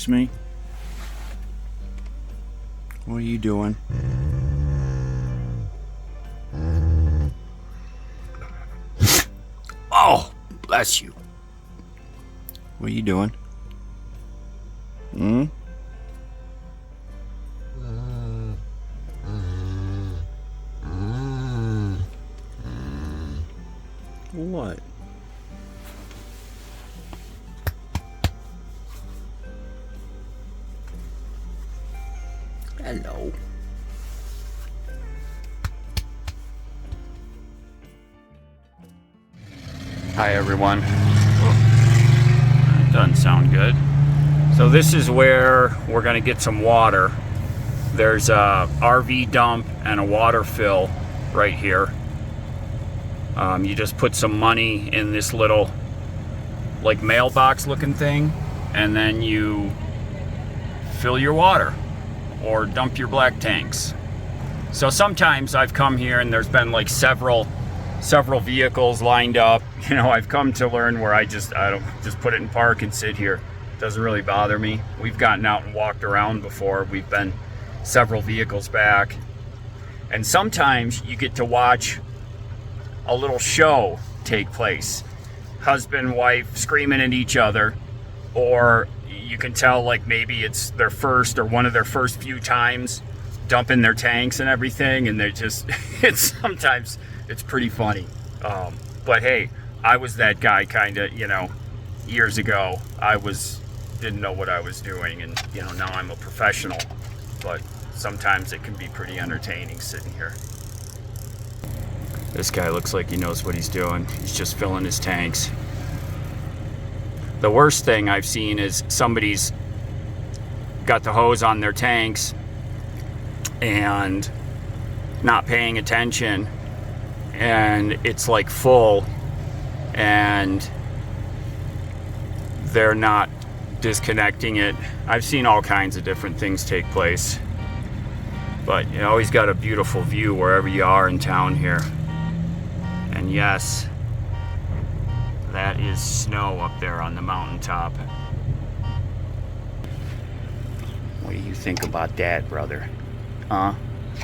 Excuse me? What are you doing? Oh, bless you. What are you doing? Hmm? What? Hello. Hi everyone. That doesn't sound good. So this is where we're gonna get some water. There's a RV dump and a water fill right here. You just put some money in this little like mailbox looking thing, and then you fill your water or dump your black tanks. So sometimes I've come here and there's been like several vehicles lined up. You know, I've come to learn where I don't just put it in park and sit here. It doesn't really bother me. We've gotten out and walked around before. We've been several vehicles back. And sometimes you get to watch a little show take place. Husband, wife screaming at each other, or you can tell like maybe it's their first or one of their first few times dumping their tanks and everything, and they're just sometimes it's pretty funny. But hey, I was that guy kind of, you know, years ago. Didn't know what I was doing, and you know, now I'm a professional, but sometimes it can be pretty entertaining sitting here. This guy looks like he knows what he's doing. He's just filling his tanks. The worst thing I've seen is somebody's got the hose on their tanks and not paying attention, and it's like full and they're not disconnecting it. I've seen all kinds of different things take place, but you always got a beautiful view wherever you are in town here. And yes, that is snow up there on the mountaintop. What do you think about that, brother? Huh?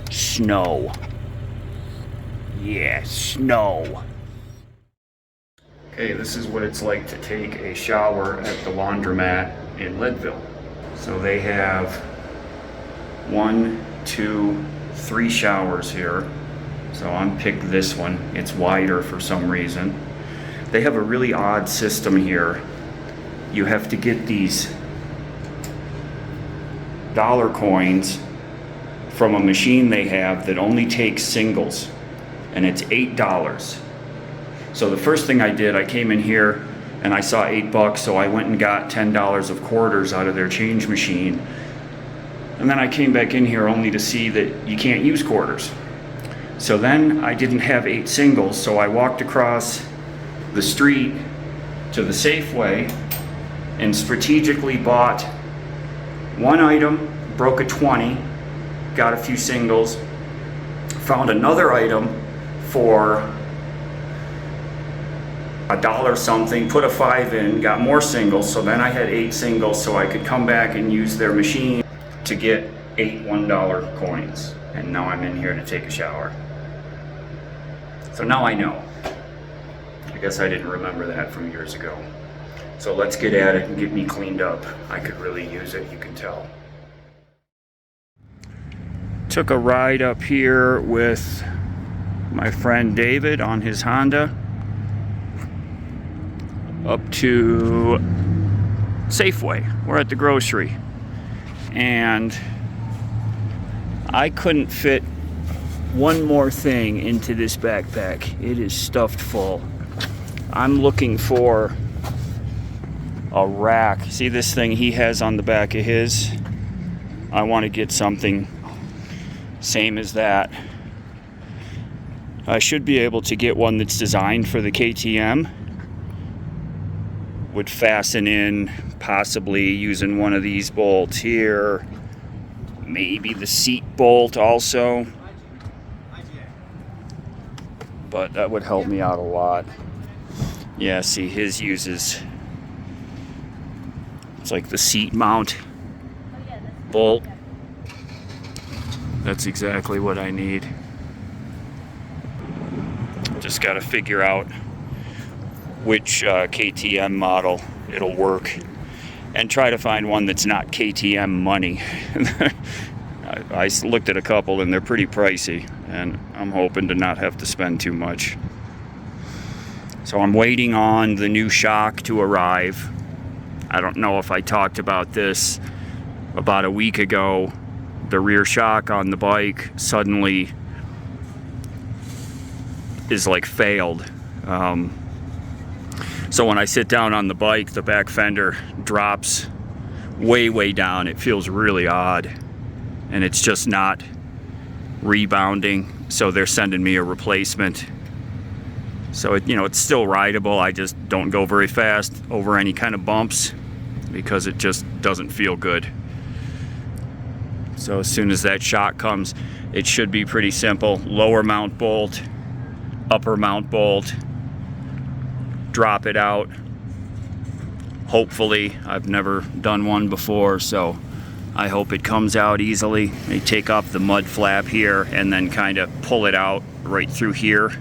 Snow. Yeah, snow. Okay, this is what it's like to take a shower at the laundromat in Leadville. So they have 1, 2, 3 showers here. So I'm picked this one. It's wider for some reason. They have a really odd system here. You have to get these dollar coins from a machine they have that only takes singles, and it's $8. So the first thing I did, I came in here and I saw $8, so I went and got $10 of quarters out of their change machine. And then I came back in here only to see that you can't use quarters. So then I didn't have 8 singles, so I walked across the street to the Safeway and strategically bought one item, broke a 20, got a few singles, found another item for $1 something, put a 5 in, got more singles, so then I had 8 singles, so I could come back and use their machine to get 8 $1 coins. And now I'm in here to take a shower. So now I know. I guess I didn't remember that from years ago. So let's get at it and get me cleaned up. I could really use it, you can tell. Took a ride up here with my friend David on his Honda up to Safeway. We're at the grocery, and I couldn't fit one more thing into this backpack. It is stuffed full. I'm looking for a rack. See this thing he has on the back of his? I want to get something same as that. I should be able to get one that's designed for the KTM. Would fasten in, possibly using one of these bolts here. Maybe the seat bolt also. But that would help me out a lot. Yeah, see, his uses, it's like the seat mount bolt. That's exactly what I need. Just got to figure out which KTM model it'll work and try to find one that's not KTM money. I looked at a couple and they're pretty pricey, and I'm hoping to not have to spend too much. So I'm waiting on the new shock to arrive. I don't know if I talked about this about a week ago. The rear shock on the bike suddenly is like failed. So when I sit down on the bike, the back fender drops way down. It feels really odd, and it's just not rebounding. So they're sending me a replacement. So it's still rideable. I just don't go very fast over any kind of bumps because it just doesn't feel good. So as soon as that shock comes, it should be pretty simple. Lower mount bolt, upper mount bolt, drop it out. Hopefully, I've never done one before, so I hope it comes out easily. They take off the mud flap here and then kind of pull it out right through here.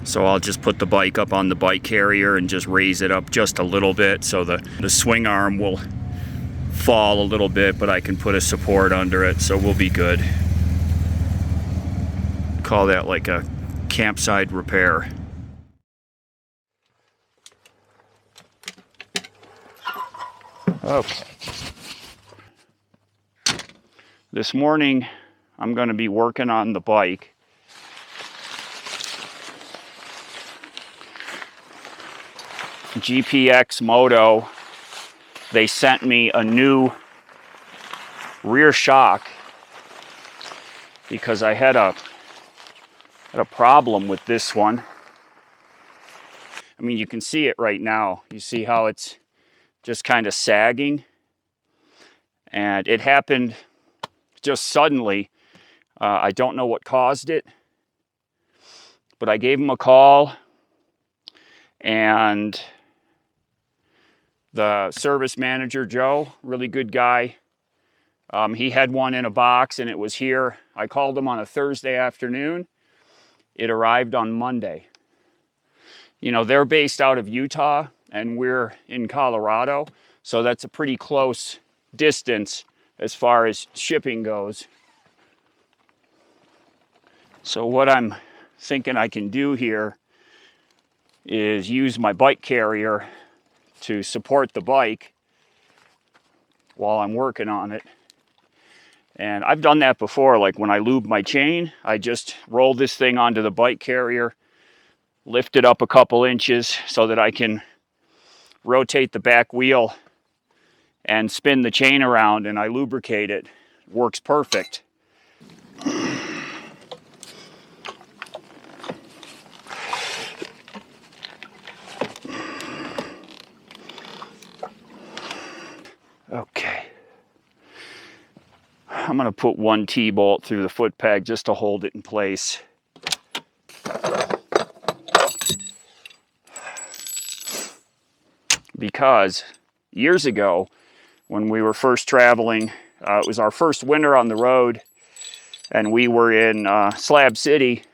So I'll just put the bike up on the bike carrier and just raise it up just a little bit so the swing arm will fall a little bit, but I can put a support under it, so we'll be good. Call that like a campsite repair. Okay. This morning I'm going to be working on the bike. GPX Moto, they sent me a new rear shock because I had a problem with this one. I mean, you can see it right now. You see how it's just kind of sagging, and it happened just suddenly. I don't know what caused it, but I gave him a call, and the service manager, Joe, really good guy, he had one in a box and it was here. I called him on a Thursday afternoon. It arrived on Monday. They're based out of Utah and we're in Colorado, so that's a pretty close distance as far as shipping goes. So what I'm thinking I can do here is use my bike carrier to support the bike while I'm working on it. And I've done that before, like when I lube my chain, I just roll this thing onto the bike carrier, lift it up a couple inches so that I can rotate the back wheel and spin the chain around, and I lubricate it. It works perfect. Okay. I'm going to put one T-bolt through the foot peg just to hold it in place. Because years ago, when we were first traveling, it was our first winter on the road, and we were in Slab City,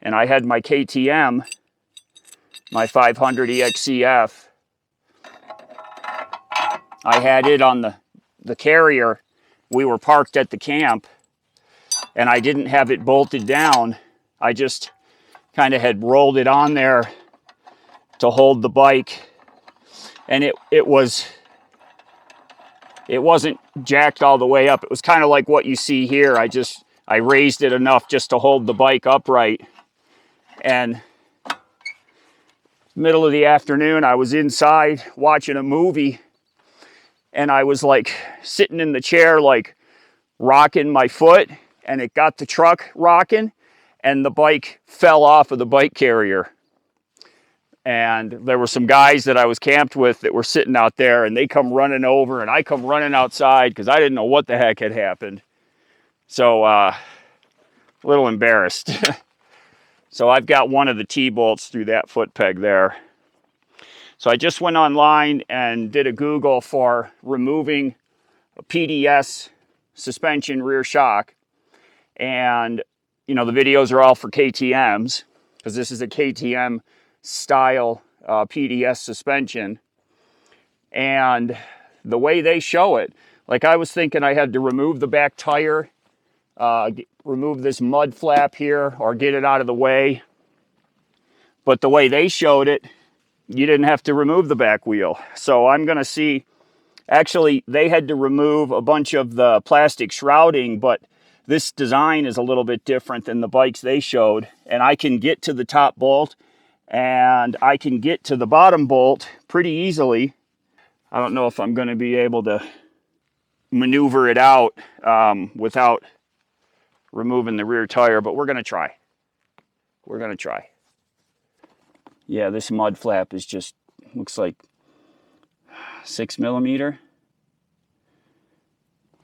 and I had my KTM, my 500 EXCF. I had it on the carrier. We were parked at the camp, and I didn't have it bolted down. I just kind of had rolled it on there to hold the bike, and it wasn't jacked all the way up. It was kind of like what you see here. I raised it enough just to hold the bike upright. And middle of the afternoon, I was inside watching a movie, and I was like sitting in the chair, like rocking my foot, and it got the truck rocking, and the bike fell off of the bike carrier. And there were some guys that I was camped with that were sitting out there, and they come running over, and I come running outside because I didn't know what the heck had happened. So a little embarrassed. So I've got one of the T-bolts through that foot peg there. So I just went online and did a Google for removing a PDS suspension rear shock. And, you know, the videos are all for KTMs, because this is a KTM style PDS suspension. And the way they show it, like I was thinking I had to remove the back tire, remove this mud flap here, or get it out of the way. But the way they showed it, you didn't have to remove the back wheel. So I'm going to see, actually they had to remove a bunch of the plastic shrouding, but this design is a little bit different than the bikes they showed. And I can get to the top bolt and I can get to the bottom bolt pretty easily. I don't know if I'm going to be able to maneuver it out without removing the rear tire, but we're going to try. We're going to try. Yeah, this mud flap is just, looks like 6mm.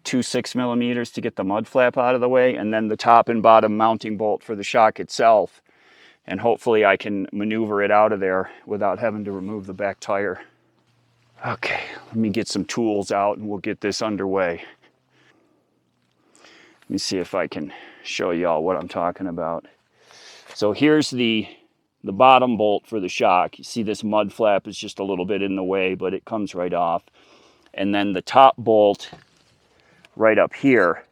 2 6mm to get the mud flap out of the way, and then the top and bottom mounting bolt for the shock itself. And hopefully I can maneuver it out of there without having to remove the back tire. Okay, let me get some tools out and we'll get this underway. Let me see if I can show y'all what I'm talking about. So here's the bottom bolt for the shock. You see this mud flap is just a little bit in the way, but it comes right off. And then the top bolt right up here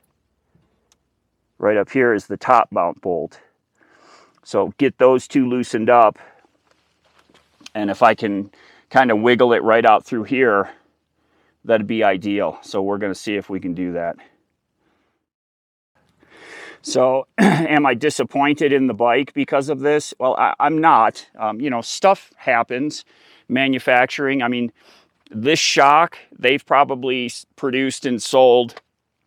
is the top mount bolt. So get those two loosened up, and if I can kind of wiggle it right out through here, that'd be ideal. So we're going to see if we can do that. So am I disappointed in the bike because of this? Well, I'm not. You know, stuff happens. Manufacturing, I mean, this shock, they've probably produced and sold,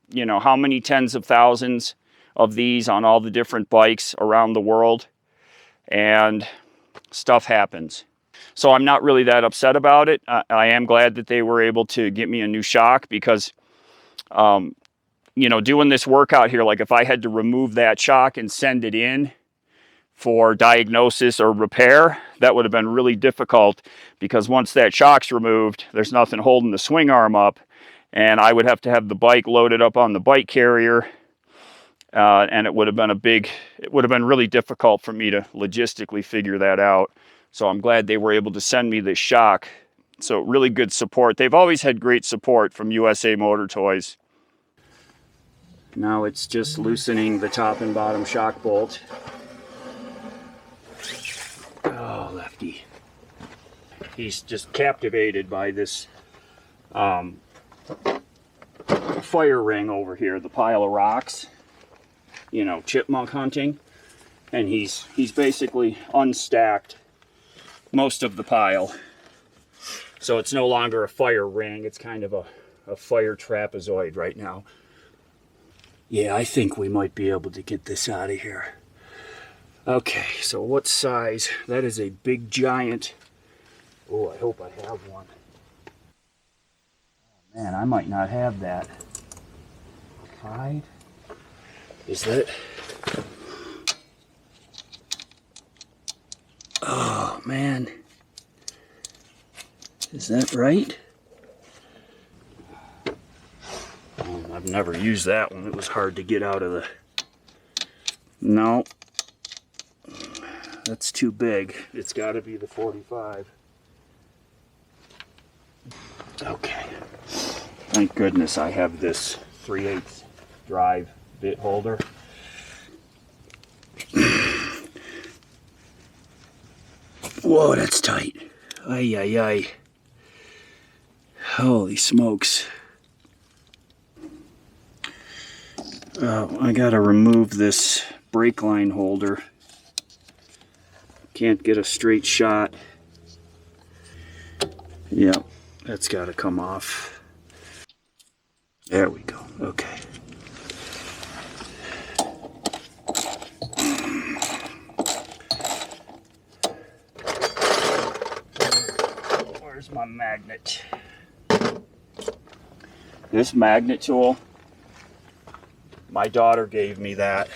you know, how many tens of thousands of these on all the different bikes around the world, and stuff happens. So I'm not really that upset about it. I am glad that they were able to get me a new shock, because you know, doing this workout here, like if I had to remove that shock and send it in for diagnosis or repair, that would have been really difficult, because once that shock's removed, there's nothing holding the swing arm up, and I would have to have the bike loaded up on the bike carrier, and it would have been really difficult for me to logistically figure that out. So I'm glad they were able to send me this shock. So really good support. They've always had great support from USA Motor Toys. Now it's just loosening the top and bottom shock bolt. Oh, Lefty. He's just captivated by this fire ring over here, the pile of rocks. You know, chipmunk hunting. And he's basically unstacked most of the pile. So it's no longer a fire ring, it's kind of a fire trapezoid right now. Yeah, I think we might be able to get this out of here. Okay, so what size? That is a big giant. Oh, I hope I have one. Oh, man, I might not have that. 5? Is that? Oh, man. Is that right? I've never used that one. It was hard to get out of the... No. That's too big. It's got to be the 45. Okay. Thank goodness I have this 3/8 drive bit holder. Whoa, that's tight. Ay, ay, ay. Holy smokes. I gotta remove this brake line holder. Can't get a straight shot. Yep, that's gotta come off. There we go. Okay. Where's my magnet? This magnet tool, my daughter gave me that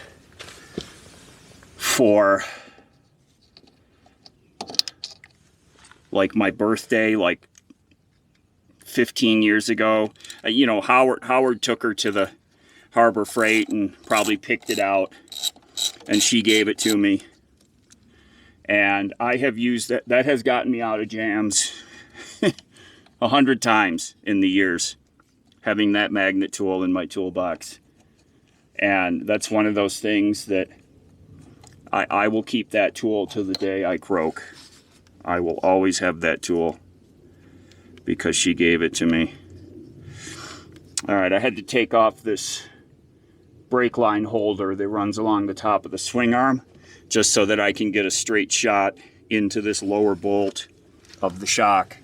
for like my birthday, like 15 years ago. You know, Howard took her to the Harbor Freight and probably picked it out, and she gave it to me. And I have used that. That has gotten me out of jams 100 times in the years, having that magnet tool in my toolbox. And that's one of those things that I will keep that tool till the day I croak. I will always have that tool because she gave it to me. All right, I had to take off this brake line holder that runs along the top of the swing arm just so that I can get a straight shot into this lower bolt of the shock.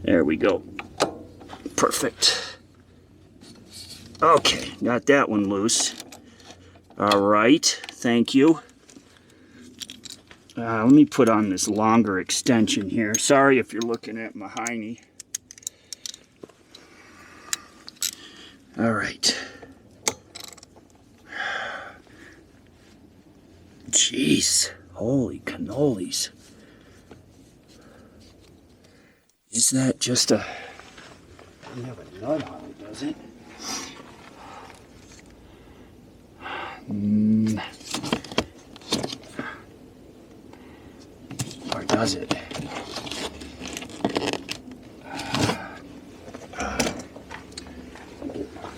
There we go. Perfect. Okay, got that one loose. All right, thank you. Let me put on this longer extension here. Sorry if you're looking at my hiney. All right. Jeez, holy cannolis. Is that just a... doesn't have a nut on it, does it? Or does it?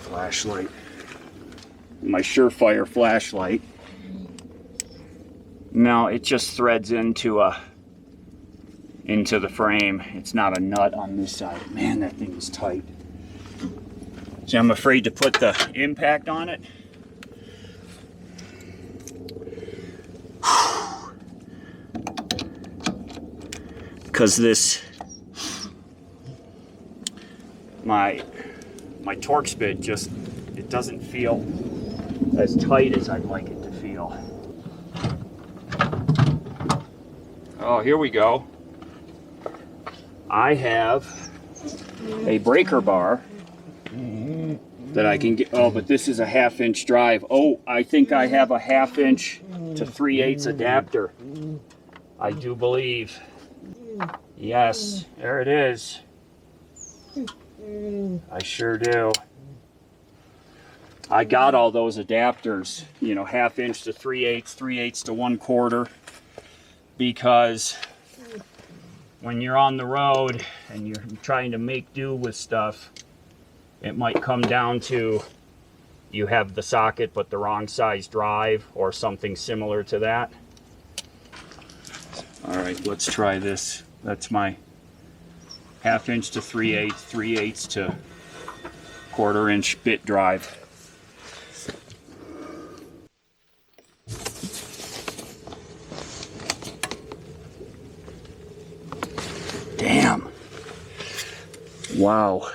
Flashlight. My Surefire flashlight. No, it just threads into the frame. It's not a nut on this side. Man, that thing is tight. See, I'm afraid to put the impact on it. Because this, my Torx bit just, it doesn't feel as tight as I'd like it to feel. Oh, here we go. I have a breaker bar that I can get. Oh, but this is a 1/2 inch drive. Oh, I think I have a 1/2 inch to 3/8 adapter. I do believe. Yes, there it is. I sure do. I got all those adapters, you know, 1/2 inch to 3/8, 3/8 to 1/4, because when you're on the road and you're trying to make do with stuff, it might come down to you have the socket but the wrong size drive or something similar to that. All right, let's try this. That's my 1/2 inch to 3/8, 3/8 to 1/4 inch bit drive. Damn. Wow.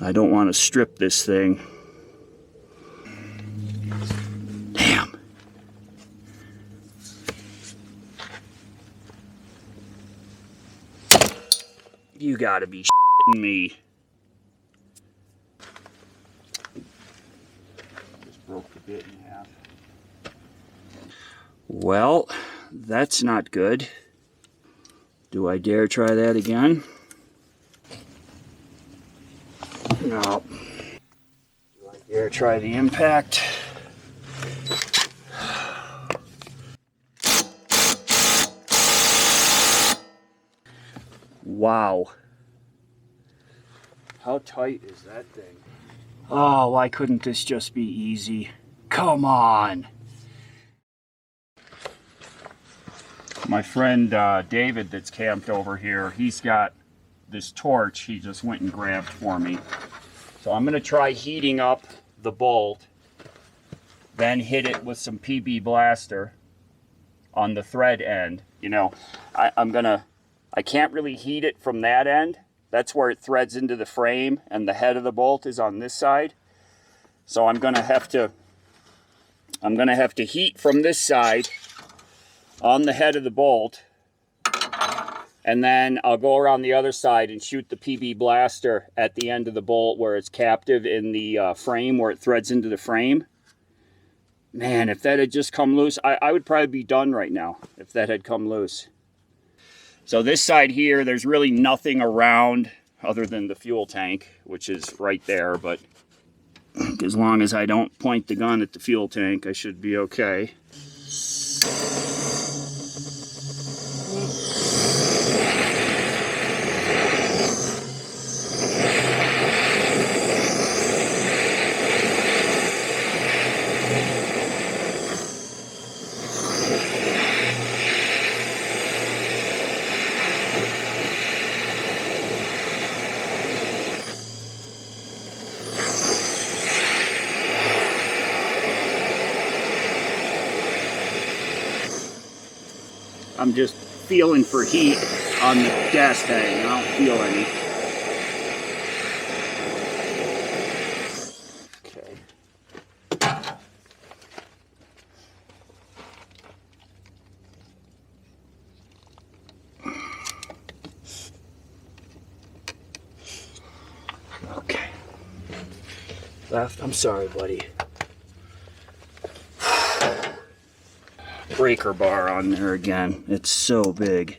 I don't want to strip this thing. Damn. You gotta be shitting me. Just broke the bit in half. Well, that's not good. Do I dare try that again? No. Do I dare try the impact? Wow. How tight is that thing? Oh, why couldn't this just be easy? Come on. My friend David that's camped over here, he's got this torch he just went and grabbed for me. So I'm going to try heating up the bolt, then hit it with some PB Blaster on the thread end. You know, I can't really heat it from that end. That's where it threads into the frame, and the head of the bolt is on this side. So I'm going to have to heat from this side on the head of the bolt, and then I'll go around the other side and shoot the PB Blaster at the end of the bolt where it's captive in the frame, where it threads into the frame. Man, if that had just come loose, I would probably be done right now if that had come loose. So this side here, there's really nothing around other than the fuel tank, which is right there, but as long as I don't point the gun at the fuel tank, I should be okay. I'm just feeling for heat on the gas tank. I don't feel any. Okay. Okay. Left. I'm sorry, buddy. Breaker bar on there again. It's so big.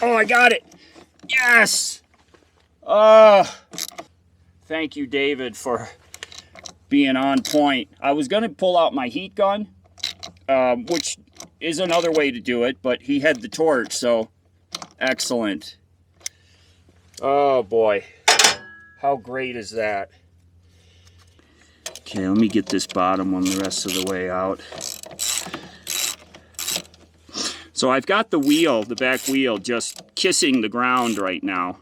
Oh, I got it. Yes. Thank you, David, for being on point. I was going to pull out my heat gun, which is another way to do it, but he had the torch, so excellent. Oh, boy. How great is that? Okay, let me get this bottom one the rest of the way out. So I've got the wheel, the back wheel, just kissing the ground right now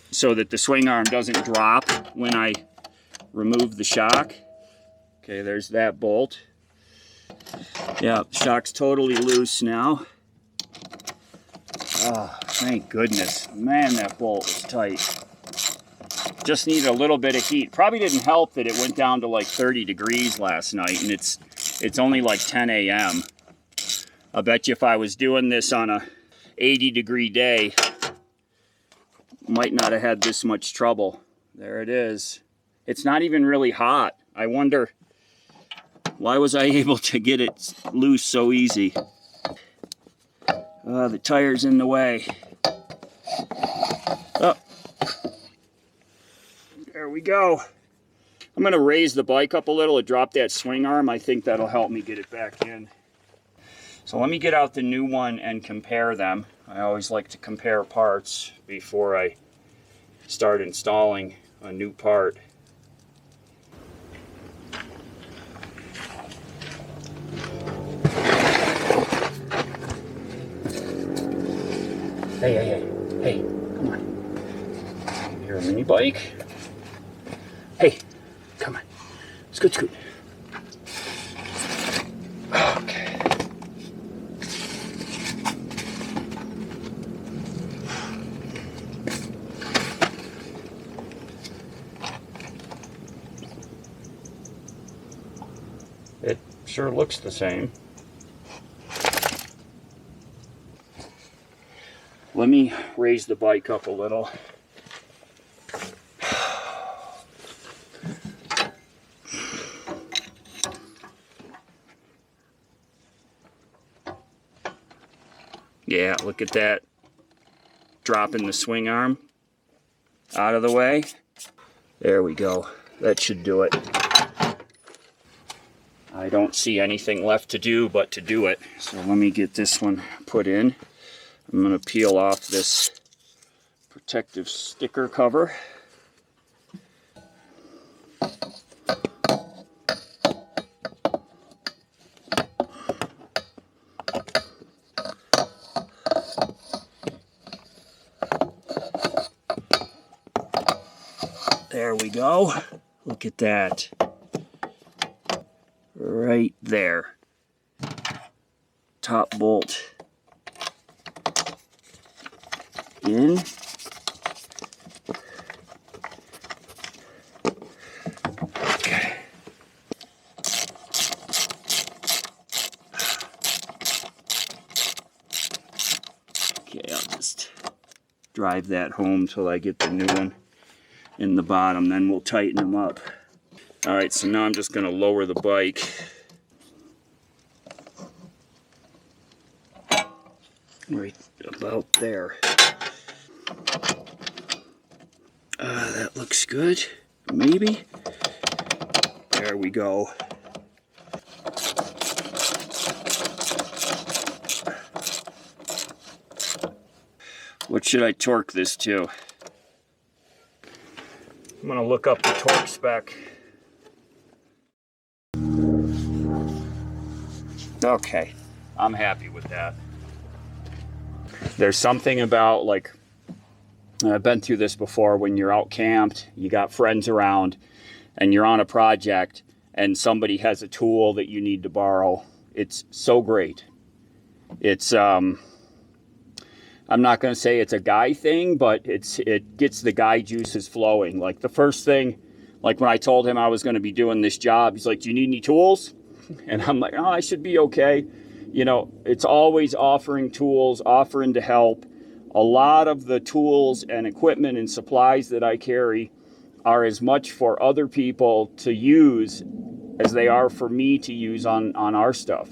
so that the swing arm doesn't drop when I remove the shock. Okay, there's that bolt. Yeah, the shock's totally loose now. Oh, thank goodness. Man, that bolt was tight. Just needed a little bit of heat. Probably didn't help that it went down to like 30 degrees last night, and it's only like 10 a.m. I bet you if I was doing this on a 80-degree day, might not have had this much trouble. There it is. It's not even really hot. I wonder, why was I able to get it loose so easy? The tire's in the way. Oh. There we go. I'm going to raise the bike up a little and drop that swing arm. I think that'll help me get it back in. So let me get out the new one and compare them. I always like to compare parts before I start installing a new part. Hey, come on. You're a mini bike. Hey, come on. Scoot. Okay. It sure looks the same. Let me raise the bike up a little. Yeah, look at that. Dropping the swing arm out of the way. There we go. That should do it. I don't see anything left to do but to do it. So let me get this one put in. I'm going to peel off this protective sticker cover. There we go. Look at that. Right there. Top bolt in. Okay. Okay, I'll just drive that home till I get the new one in the bottom, then we'll tighten them up. All right, so now I'm just going to lower the bike. Right about there. That looks good, maybe. There we go. What should I torque this to? I'm gonna look up the torque spec. Okay, I'm happy with that. There's something about, like, I've been through this before, when you're out camped, you got friends around, and you're on a project, and somebody has a tool that you need to borrow. It's so great. It's, I'm not going to say it's a guy thing, but it gets the guy juices flowing. Like, the first thing, like when I told him I was going to be doing this job, he's like, "Do you need any tools?" And I'm like, "Oh, I should be okay." You know, it's always offering tools, offering to help. A lot of the tools and equipment and supplies that I carry are as much for other people to use as they are for me to use on our stuff.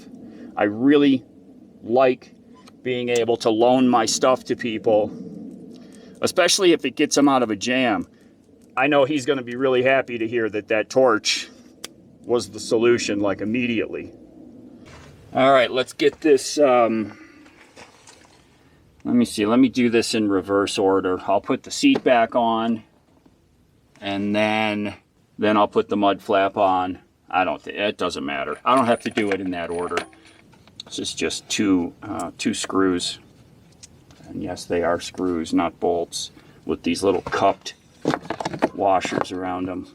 I really like being able to loan my stuff to people, especially if it gets them out of a jam. I know he's going to be really happy to hear that that torch was the solution, like, immediately. All right, let's get this, let me see, let me do this in reverse order. I'll put the seat back on, and then I'll put the mud flap on. It doesn't matter. I don't have to do it in that order. This is just two screws. And yes, they are screws, not bolts, with these little cupped washers around them.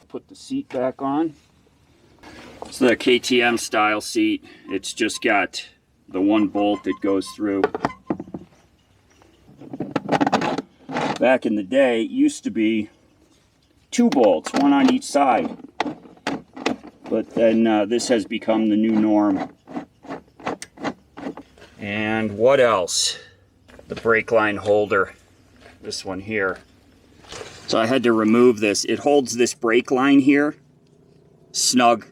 Put the seat back on. It's the KTM style seat. It's just got the one bolt that goes through. Back in the day, it used to be 2 bolts, one on each side. But then this has become the new norm. And what else? The brake line holder, this one here. So I had to remove this. It holds this brake line here snug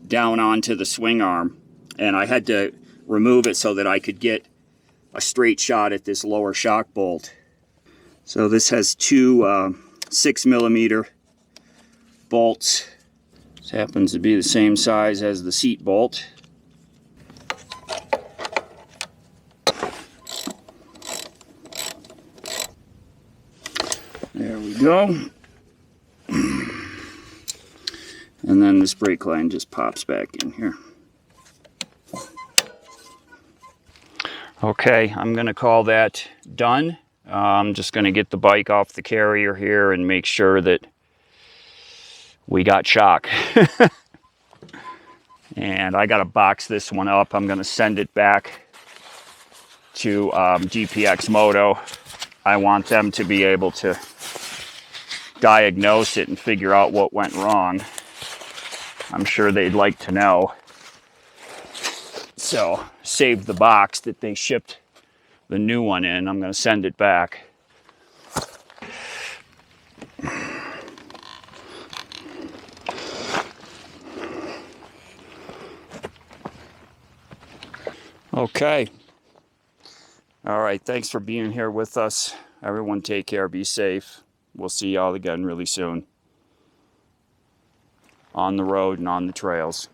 down onto the swing arm. And I had to remove it so that I could get a straight shot at this lower shock bolt. So this has 2 6mm bolts. This happens to be the same size as the seat bolt. There we go. And then this brake line just pops back in here. Okay, I'm going to call that done. I'm just going to get the bike off the carrier here and make sure that we got shock. And I got to box this one up. I'm going to send it back to GPX Moto. I want them to be able to diagnose it and figure out what went wrong. I'm sure they'd like to know. So, save the box that they shipped the new one in. I'm going to send it back. Okay. All right, thanks for being here with us. Everyone take care, be safe. We'll see y'all again really soon. On the road and on the trails.